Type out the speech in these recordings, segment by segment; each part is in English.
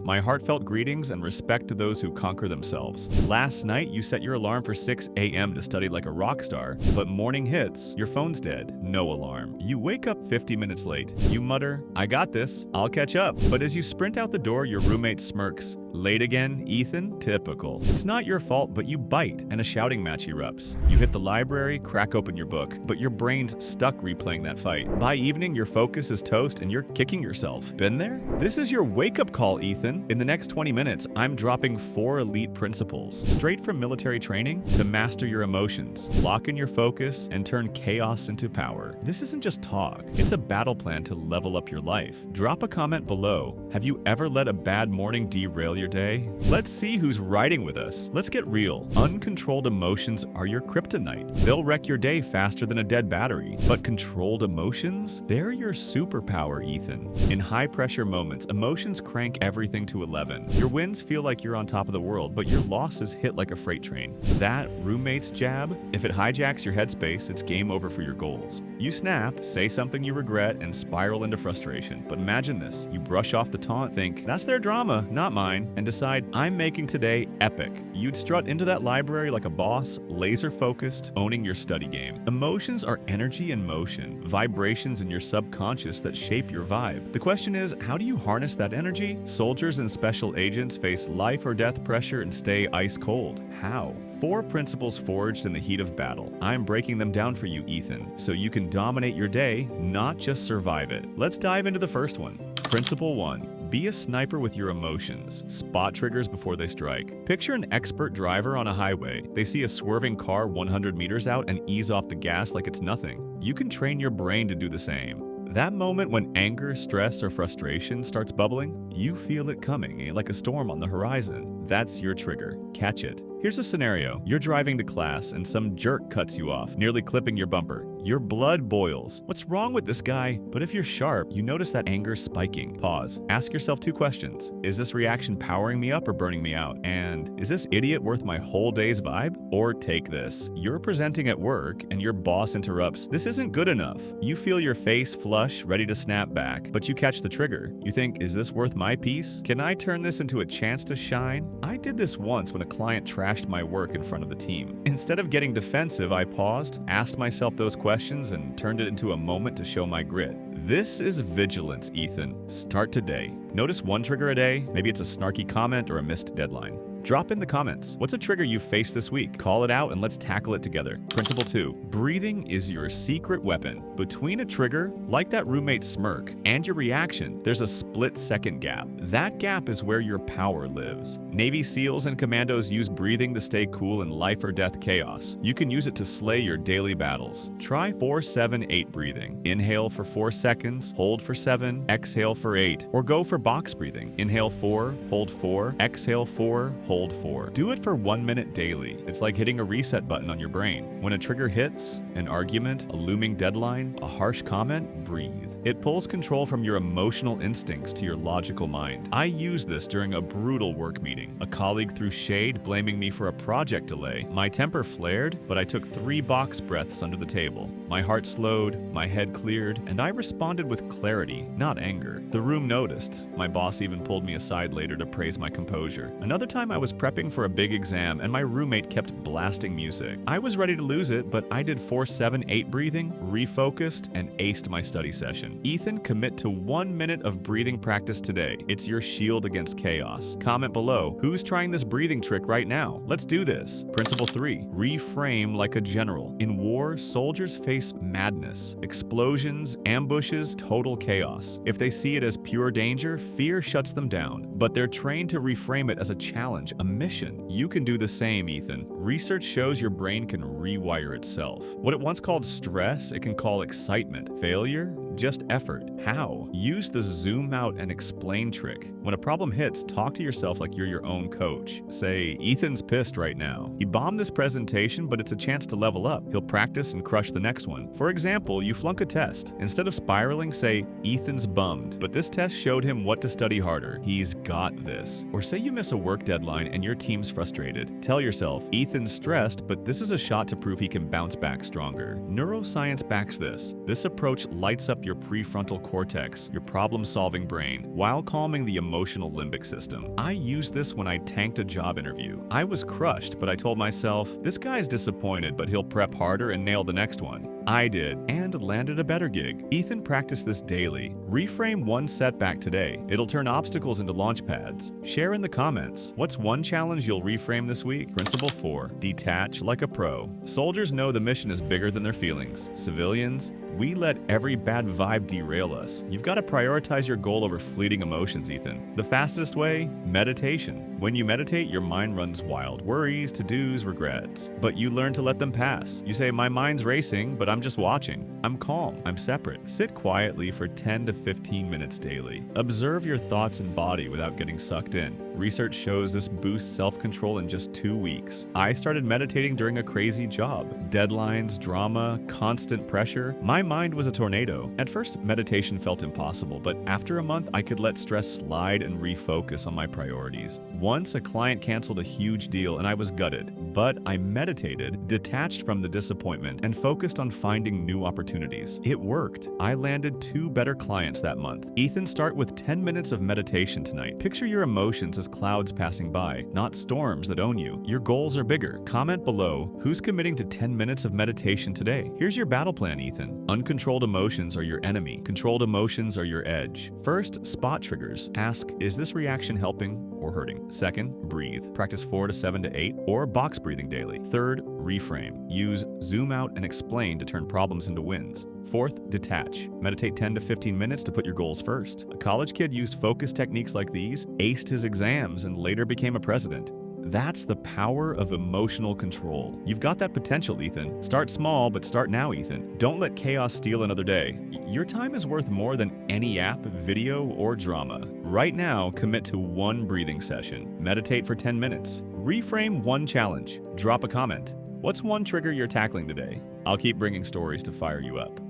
My heartfelt greetings and respect to those who conquer themselves. Last night, you set your alarm for 6 a.m. to study like a rock star, but morning hits, your phone's dead, no alarm. You wake up 50 minutes late. You mutter, "I got this, I'll catch up." But as you sprint out the door, your roommate smirks. "Late again, Ethan?" Typical. It's not your fault, but you bite, and a shouting match erupts. You hit the library, crack open your book, but your brain's stuck replaying that fight. By evening, your focus is toast and you're kicking yourself. Been there? This is your wake-up call, Ethan. In the next 20 minutes, I'm dropping 4 elite principles, straight from military training, to master your emotions, lock in your focus, and turn chaos into power. This isn't just talk. It's a battle plan to level up your life. Drop a comment below. Have you ever let a bad morning derail your day? Let's see who's riding with us. Let's get real. Uncontrolled emotions are your kryptonite. They'll wreck your day faster than a dead battery. But controlled emotions? They're your superpower, Ethan. In high-pressure moments, emotions crank everything to 11. Your wins feel like you're on top of the world, but your losses hit like a freight train. That roommate's jab, if it hijacks your headspace, it's game over for your goals. You snap, say something you regret, and spiral into frustration. But imagine this. You brush off the taunt, think, "That's their drama, not mine," and decide, "I'm making today epic." You'd strut into that library like a boss, laser-focused, owning your study game. Emotions are energy in motion, vibrations in your subconscious that shape your vibe. The question is, how do you harness that energy? Soldiers and special agents face life or death pressure and stay ice cold. How? 4 principles forged in the heat of battle. I'm breaking them down for you, Ethan, so you can dominate your day, not just survive it. Let's dive into the first one. Principle 1. Be a sniper with your emotions. Spot triggers before they strike. Picture an expert driver on a highway. They see a swerving car 100 meters out and ease off the gas like it's nothing. You can train your brain to do the same. That moment when anger, stress, or frustration starts bubbling, you feel it coming like a storm on the horizon. That's your trigger. Catch it. Here's a scenario. You're driving to class and some jerk cuts you off, nearly clipping your bumper. Your blood boils. What's wrong with this guy? But if you're sharp, you notice that anger spiking. Pause. Ask yourself 2 questions. Is this reaction powering me up or burning me out? And is this idiot worth my whole day's vibe? Or take this. You're presenting at work and your boss interrupts. This isn't good enough. You feel your face flush, ready to snap back, but you catch the trigger. You think, is this worth my piece? Can I turn this into a chance to shine? I did this once when a client trashed my work in front of the team. Instead of getting defensive, I paused, asked myself those questions, and turned it into a moment to show my grit. This is vigilance, Ethan. Start today. Notice 1 trigger a day. Maybe it's a snarky comment or a missed deadline. Drop in the comments. What's a trigger you faced this week? Call it out and let's tackle it together. Principle 2. Breathing is your secret weapon. Between a trigger, like that roommate smirk, and your reaction, there's a split-second gap. That gap is where your power lives. Navy SEALs and commandos use breathing to stay cool in life or death chaos. You can use it to slay your daily battles. Try 4-7-8 breathing. Inhale for 4 seconds, hold for 7, exhale for 8, or go for box breathing. Inhale 4, hold 4, exhale 4, hold 4. Do it for 1 minute daily. It's like hitting a reset button on your brain. When a trigger hits, an argument, a looming deadline, a harsh comment, breathe. It pulls control from your emotional instincts to your logical mind. I used this during a brutal work meeting. A colleague threw shade, blaming me for a project delay. My temper flared, but I took 3 box breaths under the table. My heart slowed, my head cleared, and I responded with clarity, not anger. The room noticed. My boss even pulled me aside later to praise my composure. Another time I was prepping for a big exam and my roommate kept blasting music. I was ready to lose it, but I did 4-7-8 breathing, refocused, and aced my study session. Ethan, commit to 1 minute of breathing practice today. It's your shield against chaos. Comment below, who's trying this breathing trick right now? Let's do this. Principle 3. Reframe like a general. In war, soldiers face madness, explosions, ambushes, total chaos. If they see it as pure danger, fear shuts them down. But they're trained to reframe it as a challenge, a mission. You can do the same, Ethan. Research shows your brain can rewire itself. What it once called stress, it can call excitement. Failure? Just effort. How? Use the zoom out and explain trick. When a problem hits, talk to yourself like you're your own coach. Say, Ethan's pissed right now. He bombed this presentation, but it's a chance to level up. He'll practice and crush the next one. For example, you flunk a test. Instead of spiraling, say, Ethan's bummed, but this test showed him what to study harder. He's got this. Or say you miss a work deadline and your team's frustrated. Tell yourself, Ethan's stressed, but this is a shot to prove he can bounce back stronger. Neuroscience backs this. This approach lights up your prefrontal cortex, your problem-solving brain, while calming the emotional limbic system. I used this when I tanked a job interview. I was crushed, but I told myself, this guy's disappointed, but he'll prep harder and nail the next one. I did, and landed a better gig. Ethan practiced this daily. Reframe one setback today. It'll turn obstacles into launch pads. Share in the comments. What's one challenge you'll reframe this week? Principle 4. Detach like a pro. Soldiers know the mission is bigger than their feelings. Civilians, we let every bad vibe derail us. You've got to prioritize your goal over fleeting emotions, Ethan. The fastest way? Meditation. When you meditate, your mind runs wild. Worries, to-dos, regrets. But you learn to let them pass. You say, my mind's racing, but I'm just watching. I'm calm. I'm separate. Sit quietly for 10 to 15 minutes daily. Observe your thoughts and body without getting sucked in. Research shows this boosts self-control in just 2 weeks. I started meditating during a crazy job. Deadlines, drama, constant pressure. My mind was a tornado. At first, meditation felt impossible, but after a month, I could let stress slide and refocus on my priorities. Once, a client canceled a huge deal and I was gutted, but I meditated, detached from the disappointment, and focused on finding new opportunities. It worked. I landed 2 better clients that month. Ethan, start with 10 minutes of meditation tonight. Picture your emotions as clouds passing by, not storms that own you. Your goals are bigger. Comment below, who's committing to 10 minutes of meditation today? Here's your battle plan, Ethan. Uncontrolled emotions are your enemy. Controlled emotions are your edge. First, spot triggers. Ask, is this reaction helping or hurting? Second, breathe. Practice 4 to 7 to 8 or box breathing daily. Third, reframe. Use zoom out and explain to turn problems into wins. Fourth, detach. Meditate 10 to 15 minutes to put your goals first. A college kid used focus techniques like these, aced his exams, and later became a president. That's the power of emotional control. You've got that potential, Ethan. Start small, but start now, Ethan. Don't let chaos steal another day. Your time is worth more than any app, video, or drama. Right now, commit to 1 breathing session. Meditate for 10 minutes. Reframe 1 challenge. Drop a comment. What's 1 trigger you're tackling today? I'll keep bringing stories to fire you up.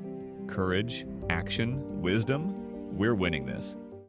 Courage, action, wisdom. We're winning this.